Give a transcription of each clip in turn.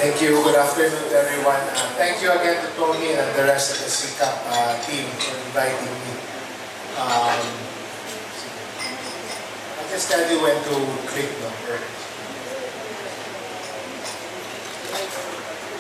Thank you. Good afternoon to everyone. Thank you again to Tony and the rest of the CCAP team for inviting me. I'll just tell you when to click.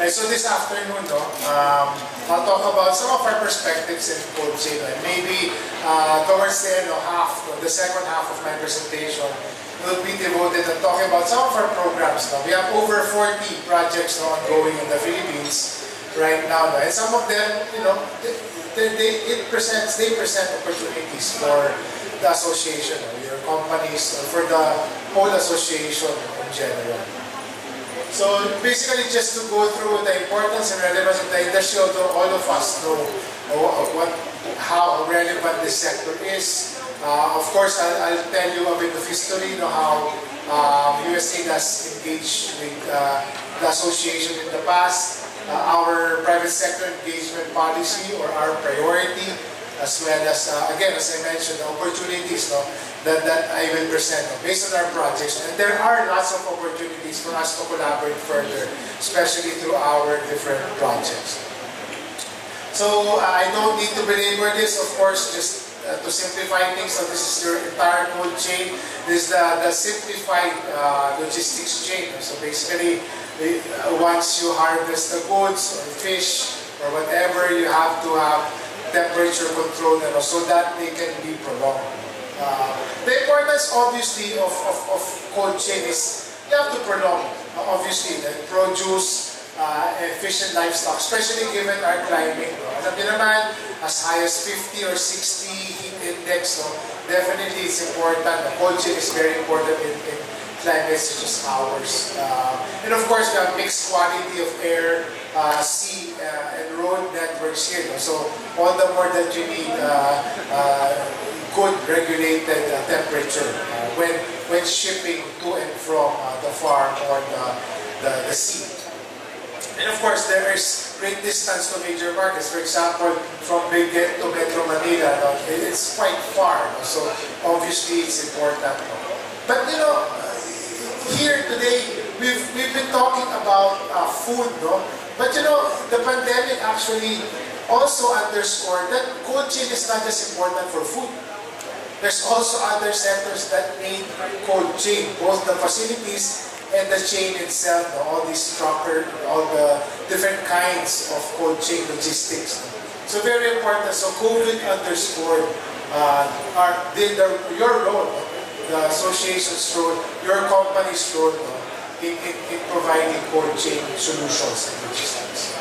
Right, so this afternoon, I'll talk about some of our perspectives in cold chain. And maybe towards the end, the second half of my presentation, will be devoted to talking about some of our programs. We have over 40 projects ongoing in the Philippines right now. And some of them, they present opportunities for the association, your companies, or for the whole association in general. So basically, just to go through the importance and relevance of the industry, although all of us know how relevant this sector is. Of course, I'll tell you a bit of history, how USAID has engaged with the association in the past, our private sector engagement policy or our priority, as well as, again, as I mentioned, the opportunities that I will present based on our projects. And there are lots of opportunities for us to collaborate further, especially through our different projects. So I don't need to belabor this, of course, just to simplify things. So this is your entire cold chain. This is the simplified logistics chain. So basically, once you harvest the goods or fish or whatever, you have to have temperature control so that they can be prolonged. The importance, obviously, of cold chain is you have to prolong, obviously, the produce efficient livestock, especially given our climate. Alam niyo naman, as high as 50 or 60 heat index, definitely it's important. The cold chain is very important in climates such as ours. And of course, we have mixed quality of air, sea, and road networks here. So all the more that you need good regulated temperature when shipping to and from the farm or the sea. And of course, there is great distance to major markets. For example, from Benguet to Metro Manila, it's quite far. So obviously, it's important. But here today, we've been talking about food, But the pandemic actually also underscored that cold chain is not just important for food. There's also other sectors that need cold chain, both the facilities and the chain itself, all these trucker, all the different kinds of cold chain logistics. So very important. So COVID underscored your role, the association's role, your company's role in providing cold chain solutions and logistics.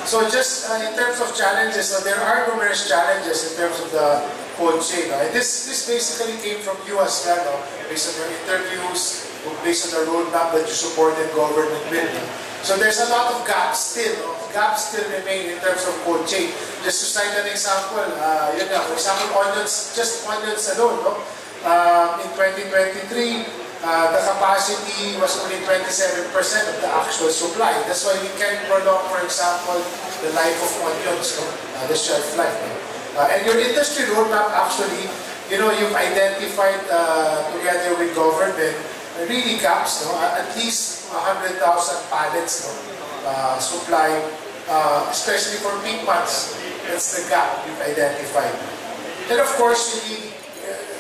So just in terms of challenges, there are numerous challenges in terms of the cold chain. And this basically came from you as well, based on your interviews, based on the roadmap that you supported government with. So there's a lot of gaps still. Gaps still remain in terms of cold chain. Just to cite an example, for example, just onions alone. In 2023, the capacity was only 27% of the actual supply. That's why we can prolong, for example, the life of onions, the shelf life. And your industry roadmap actually, you've identified together with government really gaps, at least 100,000 pallets supply, especially for peak months. That's the gap you've identified. And of course, you need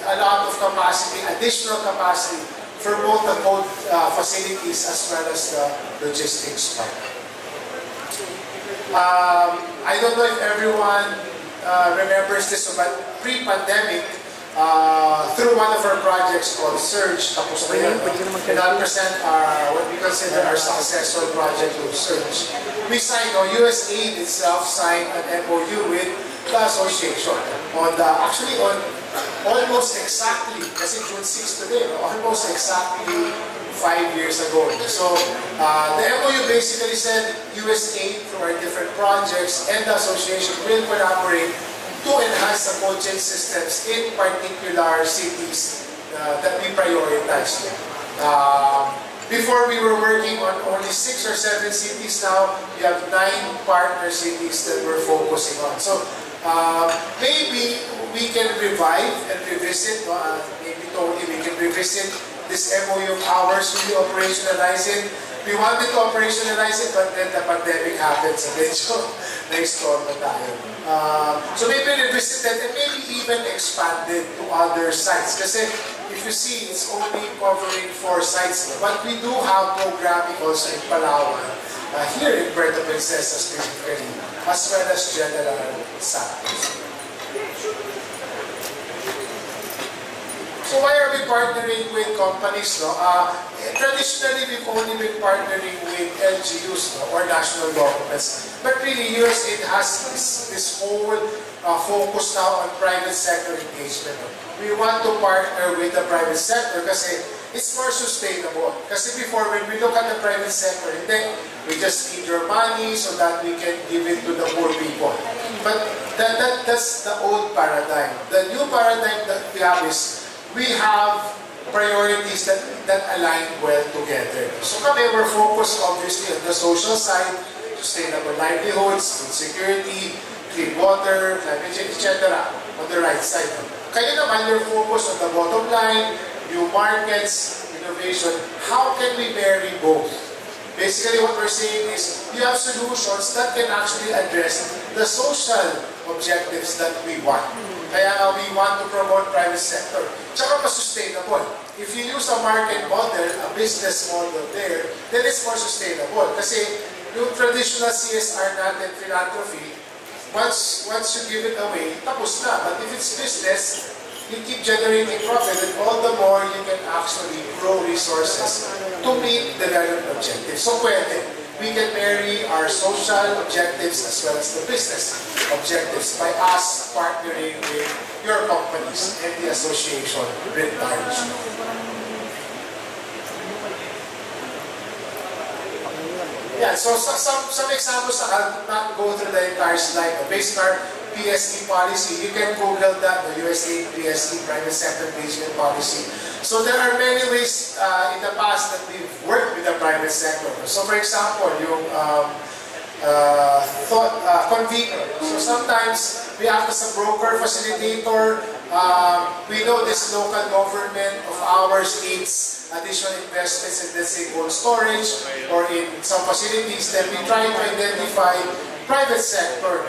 a lot of capacity, additional capacity for both the cold facilities as well as the logistics part. I don't know if everyone remembers this, but pre-pandemic, through one of our projects called Surge, tapos na yan, and I'll present what we consider our successful project with Surge. We signed, USAID itself signed an MOU with the association on almost exactly, kasi June 6 today, almost exactly 5 years ago. So the MOU basically said USAID through our different projects and the association will collaborate to enhance the cold chain systems in particular cities that we prioritize. Before we were working on only 6 or 7 cities. Now we have 9 partner cities that we're focusing on. So maybe we can revive and revisit, maybe totally we can revisit this MOU of ours, really operationalize it, we wanted to operationalize it, but then the pandemic happened, so medyo na-install na tayo. So maybe revisited and maybe even expanded to other sites. Kasi if you see, it's only covering 4 sites. But we do have programming also in Palawan, here in Puerto Princesa specifically, as well as General Santos. So why are we partnering with companies? No? Traditionally, we've only been partnering with LGUs, no? Or national governments. But really, USAID has this whole focus now on private sector engagement. No? We want to partner with the private sector kasi it's more sustainable. Kasi before, when we look at the private sector, then we just need your money so that we can give it to the poor people. But that's the old paradigm. The new paradigm that we have is we have priorities that align well together. So kami, we're focused obviously on the social side, sustainable livelihoods, food security, clean water, climate change, etc. on the right side. Kayo naman, you're focused on the bottom line, new markets, innovation. How can we marry both? Basically, what we're saying is you have solutions that can actually address the social objectives that we want. Kaya we want to promote private sector. Tsaka mas sustainable. If you use a market model, a business model there, then it's more sustainable. Kasi yung traditional CSR natin, philanthropy, once you give it away, tapos na. But if it's business, you keep generating profit, and all the more you can actually grow resources to meet development objectives. So pwede. We can marry our social objectives as well as the business objectives by us partnering with your companies and the association writ large. Yeah, so some examples, I'll not go through the entire slide. Based on our PSE policy, you can Google that, the USAID PSE, Private Sector Engagement Policy. So there are many ways in the past that we've worked with the private sector. So for example, yung convener. So sometimes we act as a broker, facilitator. We know this local government of ours needs additional investments in, let's say, cold storage or in some facilities. Then we try to identify private sector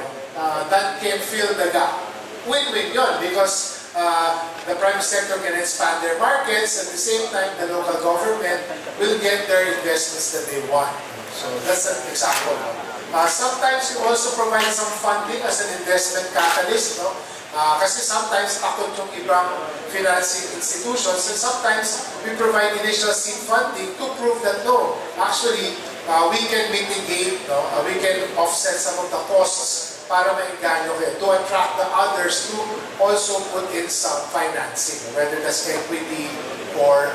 that can fill the gap. Win-win yun because the private sector can expand their markets, at the same time the local government will get their investments that they want. So that's an example. Sometimes we also provide some funding as an investment catalyst. No? Kasi sometimes takot yung ibang financing institutions, and sometimes we provide initial seed funding to prove that no, actually we can mitigate, we can offset some of the costs para maengganyo kayo, to attract the others to also put in some financing, whether that's equity or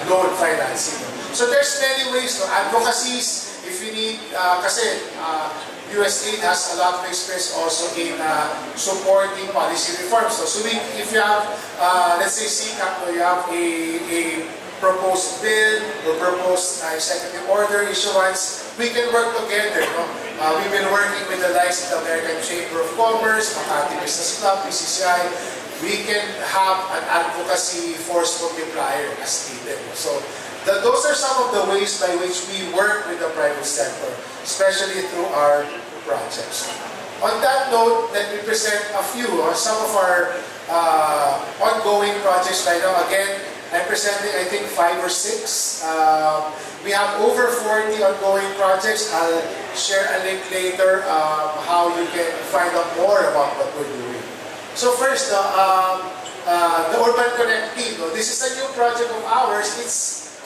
loan financing. So there's many ways, advocacies, if you need, kasi USAID has a lot of experience also in supporting policy reforms. So if you have, let's say CCAP, you have a proposed bill or proposed executive order issuance, we can work together. No? We've been working with the likes of the American Chamber of Commerce, Makati Business Club, PCCI. We can have an advocacy force multiplier as needed. So those are some of the ways by which we work with the private sector, especially through our projects. On that note, let me present a few, some of our ongoing projects right now. Again, I'm presenting, I think, 5 or 6. We have over 40 ongoing projects. I'll share a link later how you can find out more about what we're doing. So first, the Urban Connect team. This is a new project of ours.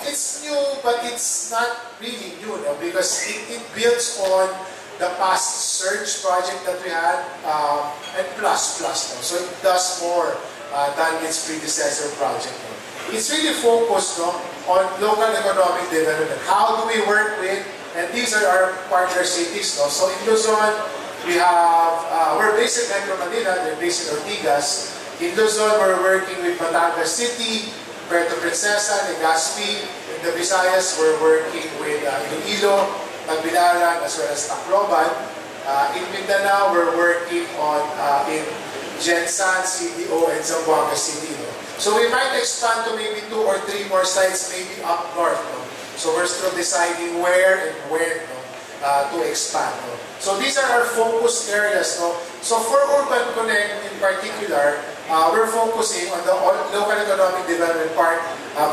It's new, but it's not really new, because it builds on the past search project that we had, and plus. So it does more than its predecessor project. It's really focused on local economic development. How do we work with, and these are our partner cities. So in Luzon, we have, we're based in Metro Manila, they're based in Ortigas. In Luzon, we're working with Batangas City, Puerto Princesa, Legazpi. In the Visayas, we're working with Iloilo, Tagbilaran, as well as Tacloban. In Mindanao, we're working on in Gensan, CDO, and Zamboanga City. So we might expand to maybe 2 or 3 more sites, maybe up north. So we're still deciding where and when to expand. No? So these are our focus areas. No? So for Urban Connect in particular, we're focusing on the local economic development part,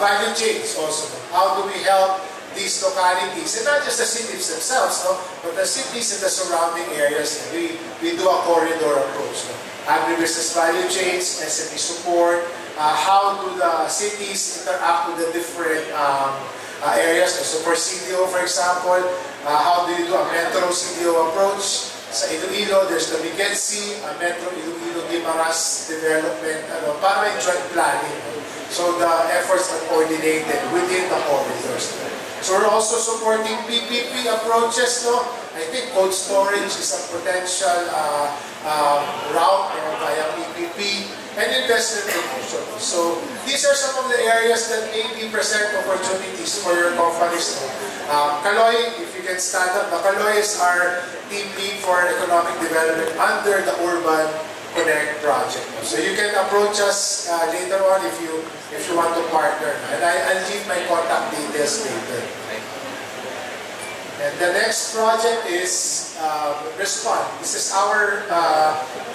value chains also. How do we help these localities, and not just the cities themselves, no? But the cities and the surrounding areas. We do a corridor approach. No? Agribusiness value chains, SME support, how do the cities interact with the different areas. So for CDO, for example, how do you do a Metro CDO approach? Sa Iloilo, there's the Migensi, Metro Iloilo-Guimaras development, para may joint planning. So the efforts are coordinated within the corridors. So we're also supporting PPP approaches. No? I think cold storage is a potential route via PPP, and investment promotion. So these are some of the areas that maybe present opportunities for your companies. Kaloy, if you can stand up, Kaloy is our team lead for economic development under the Urban Connect project. So you can approach us later on if you want to partner. And I'll leave my contact details later. And the next project is Respond. This is our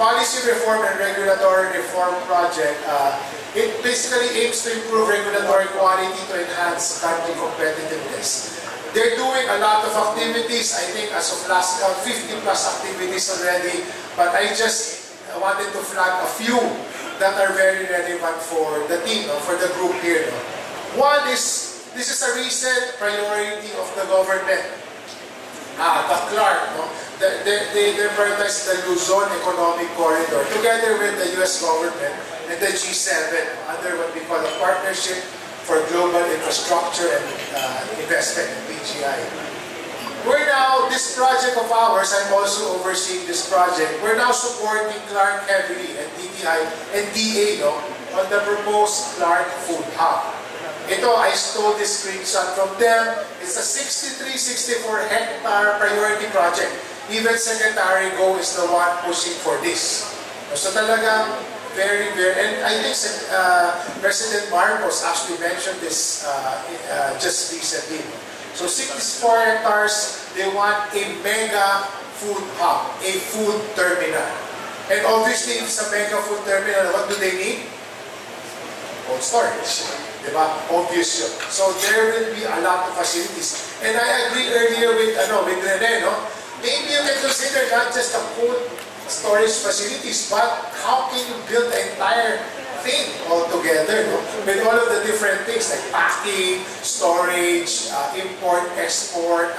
policy reform and regulatory reform project. It basically aims to improve regulatory quality to enhance country competitiveness. They're doing a lot of activities. I think as of last count, 50 plus activities already. But I just wanted to flag a few that are very relevant for the team, for the group here. One is, this is a recent priority of the government. The CLARC, they prioritize the Luzon Economic Corridor together with the US government and the G7 under what we call a Partnership for Global Infrastructure and Investment, PGI. We're now, this project of ours, I'm also overseeing this project, we're now supporting CLARC heavily and DTI and DA on the proposed CLARC Food Hub. Ito, I stole this screenshot from them. It's a 63-64 hectare priority project. Even Secretary Go is the one pushing for this. So talagang very, and I think President Marcos actually mentioned this just recently. So 64 hectares, they want a mega food hub, a food terminal. And obviously, if it's a mega food terminal, what do they need? Cold storage. Diba? Obvious yun. So there will be a lot of facilities. And I agree earlier with Rene, maybe you can consider not just the cold storage facilities, but how can you build the entire thing all together, with all of the different things like packing, storage, import, export,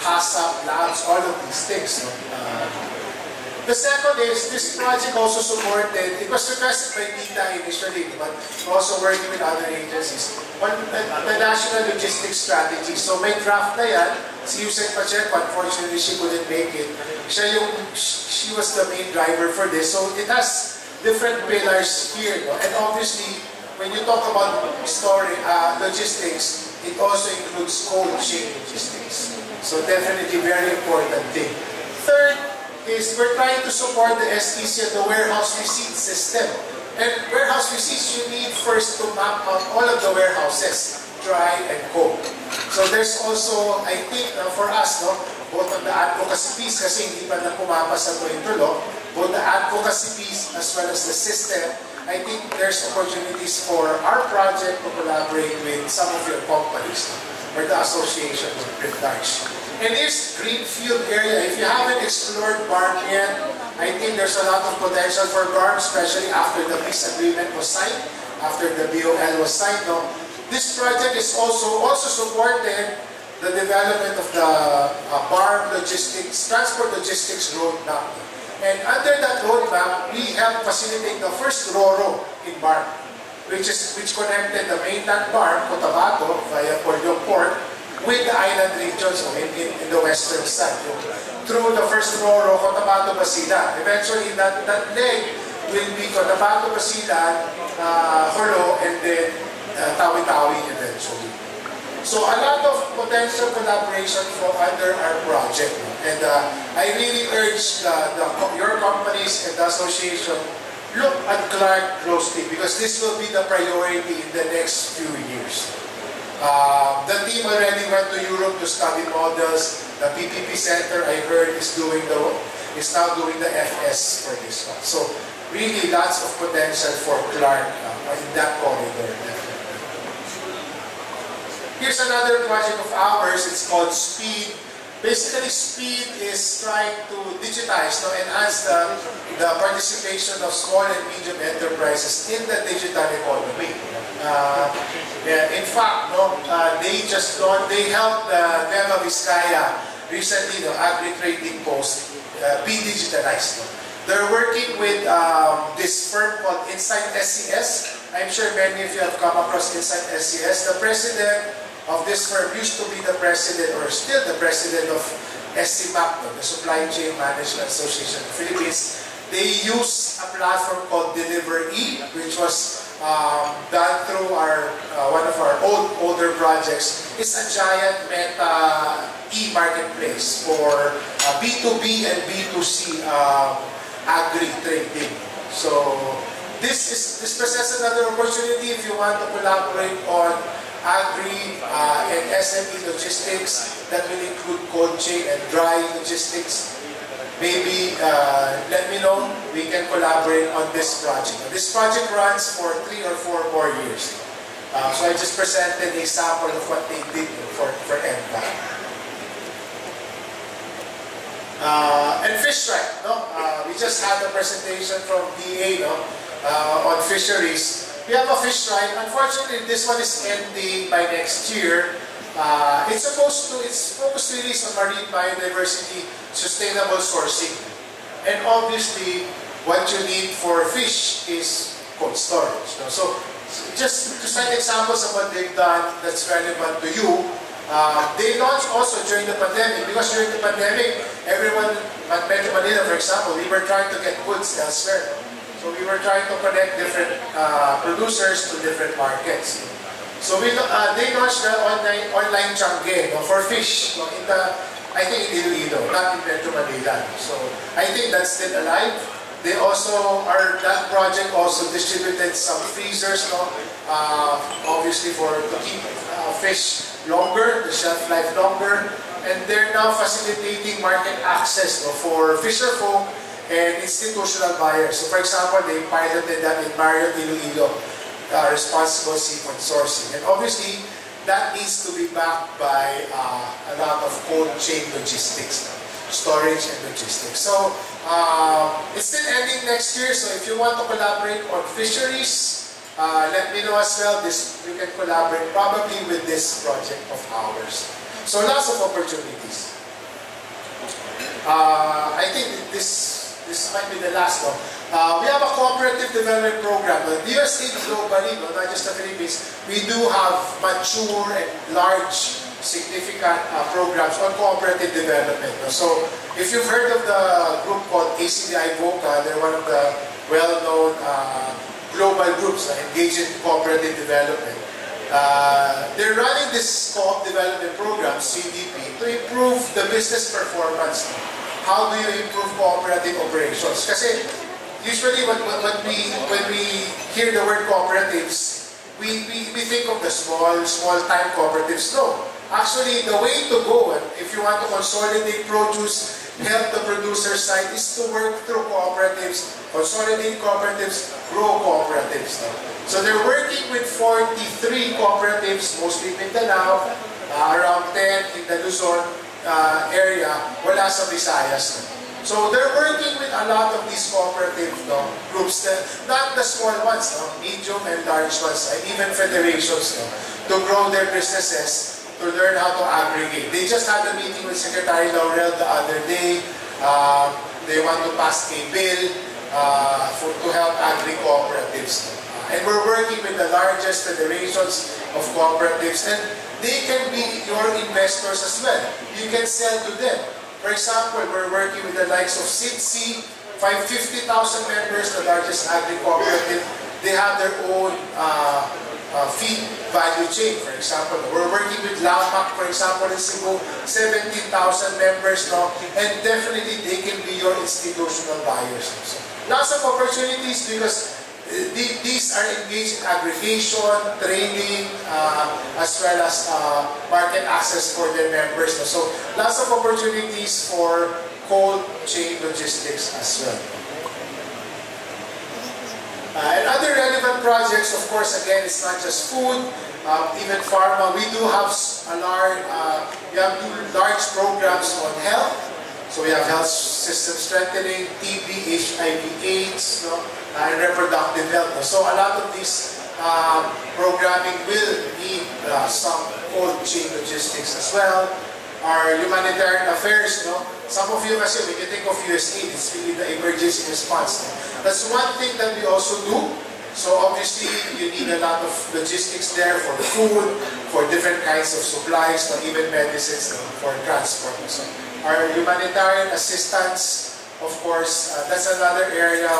HACCP, labs, all of these things. The second is, this project also supported, it was requested by DITA initially, but also working with other agencies, on the National Logistics Strategy. So may draft na yan, si Yusek Pacheco, unfortunately she couldn't make it. She was the main driver for this. So it has different pillars here. And obviously, when you talk about logistics, it also includes cold chain logistics. So definitely very important thing. Third is we're trying to support the STC and the warehouse receipt system. And warehouse receipts, you need first to map out all of the warehouses, dry and cold. So there's also, I think, for us, both on the advocacy piece, kasi hindi pa na pumapasa to into law, both the advocacy piece as well as the system, I think there's opportunities for our project to collaborate with some of your companies, or the association with large. And this greenfield area, if you haven't explored BARM yet, I think there's a lot of potential for BARM, especially after the peace agreement was signed, after the BOL was signed. This project is also supported the development of the BARM logistics, transport logistics roadmap. And under that roadmap, we help facilitate the first RORO in BARM, which connected the mainland BARM, Cotabato, via Polyong Port, with the island regions in the western side. Through the first RORO, Cotabato, Basilan. Eventually, that leg will be Cotabato, Basilan, Jolo, and then Tawi-Tawi eventually. So a lot of potential collaboration from under our project. And I really urge your companies and the association, look at CLARC closely because this will be the priority in the next few years. The team already went to Europe to study models. The PPP Center, I heard, is now doing the FS for this one. So really lots of potential for Clark in that corridor. Here's another project of ours. It's called SPEED. Basically, SPEED is trying to digitize, enhance the participation of small and medium enterprises in the digital economy. In fact, they helped Nueva Vizcaya recently, Agri-Trading Post, be digitalized. They're working with this firm called Insight SCS. I'm sure many of you have come across Insight SCS. The president of this firm used to be the president, or still the president of SCMAP, the Supply Chain Management Association of the Philippines. They use a platform called Deliver-E, which was done through one of our older projects. It's a giant meta e-marketplace for B2B and B2C agri-trading. So this presents another opportunity if you want to collaborate on agri and SME logistics that will include cold chain and dry logistics. Maybe let me know, we can collaborate on this project. This project runs for 3 or 4 more years. So I just presented a sample of what they did for MPAC. And FishRight, we just had a presentation from DA on fisheries. We have a FishRight. Unfortunately, this one is ending by next year. It's focused really on marine biodiversity, sustainable sourcing. And obviously, what you need for fish is cold storage. So, just to cite examples of what they've done that's relevant to you, they launched also during the pandemic, because during the pandemic, everyone at Metro Manila, for example, we were trying to get goods elsewhere. So we were trying to connect different producers to different markets. So they launched the online Changi for fish I think in Iloilo, not in Metro Manila. So I think that's still alive. They also that project also distributed some freezers, obviously to keep fish longer, the shelf life longer, and they're now facilitating market access for fisher folk and institutional buyers. So for example, they piloted that in Marriott Iloilo, responsible seafood sourcing. And obviously, that needs to be backed by a lot of cold chain logistics, storage and logistics. So it's still ending next year, so if you want to collaborate on fisheries, let me know as well. We can collaborate probably with this project of ours. So lots of opportunities. I think this might be the last one. We have a cooperative development program. The USAID globally, not just the Philippines, we do have mature and large, significant programs on cooperative development. So if you've heard of the group called ACDI VOCA, they're one of the well-known global groups engaged in cooperative development. They're running this co-op development program, CDP, to improve the business performance. How do you improve cooperative operations? Kasi usually when we hear the word cooperatives, we think of the small-time cooperatives. No. Actually, the way to go, if you want to consolidate produce, help the producer side, is to work through cooperatives, consolidate cooperatives, grow cooperatives. So they're working with 43 cooperatives, mostly in Mindanao, around 10 in the Luzon area, wala sa Visayas. So they're working with a lot of these cooperative groups, not the small ones, medium and large ones, and even federations, to grow their businesses, to learn how to aggregate. They just had a meeting with Secretary Laurel the other day. They want to pass a bill to help agri-cooperatives. And we're working with the largest federations of cooperatives, and they can be your investors as well. You can sell to them. For example, we're working with the likes of SITSI, 50,000 members, the largest agri-cooperative. They have their own feed value chain, for example. We're working with LAMAC, for example, in Cebu, 17,000 members now, and definitely they can be your institutional buyers. So, lots of opportunities because these are engaged in aggregation, training, as well as market access for their members. So lots of opportunities for cold chain logistics as well. And other relevant projects, of course, again, it's not just food, even pharma. We do have large programs on health. So we have health system strengthening, TB, HIV, AIDS, and reproductive health. So a lot of these programming will need some cold chain logistics as well. Our humanitarian affairs, some of you kasi, when you think of USAID, it's really the emergency response. That's one thing that we also do. So obviously, you need a lot of logistics there for food, for different kinds of supplies, even medicines, for transport. So our humanitarian assistance, of course, that's another area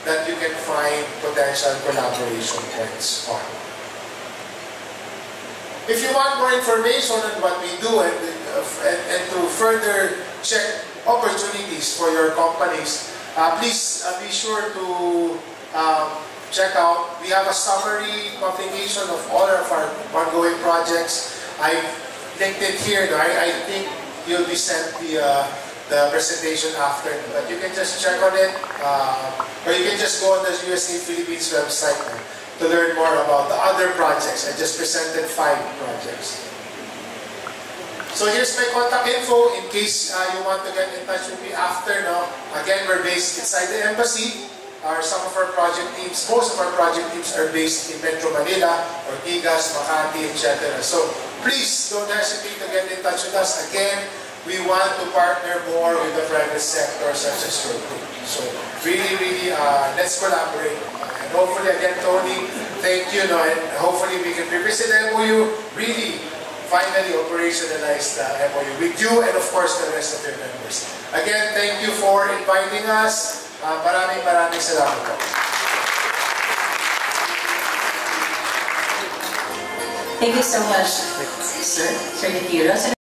that you can find potential collaboration points on. If you want more information on what we do and to further check opportunities for your companies, please be sure to check out. We have a summary publication of all of our ongoing projects. I linked it here. I think you'll be sent the presentation after, but you can just check on it, or you can just go on the USAID Philippines website to learn more about the other projects. I just presented 5 projects. So here's my contact info in case you want to get in touch with me after. Again, we're based inside the embassy. Some of our project teams, most of our project teams are based in Metro Manila, Ortigas, Makati, etc. So please don't hesitate to get in touch with us. Again, we want to partner more with the private sector such as your group. So really, let's collaborate. And hopefully, again, Tony, thank you. And hopefully we can revisit the MOU, really finally operationalize the MOU with you and of course the rest of your members. Again, thank you for inviting us. Maraming salamat po. Thank you so much, Sir Nitiro.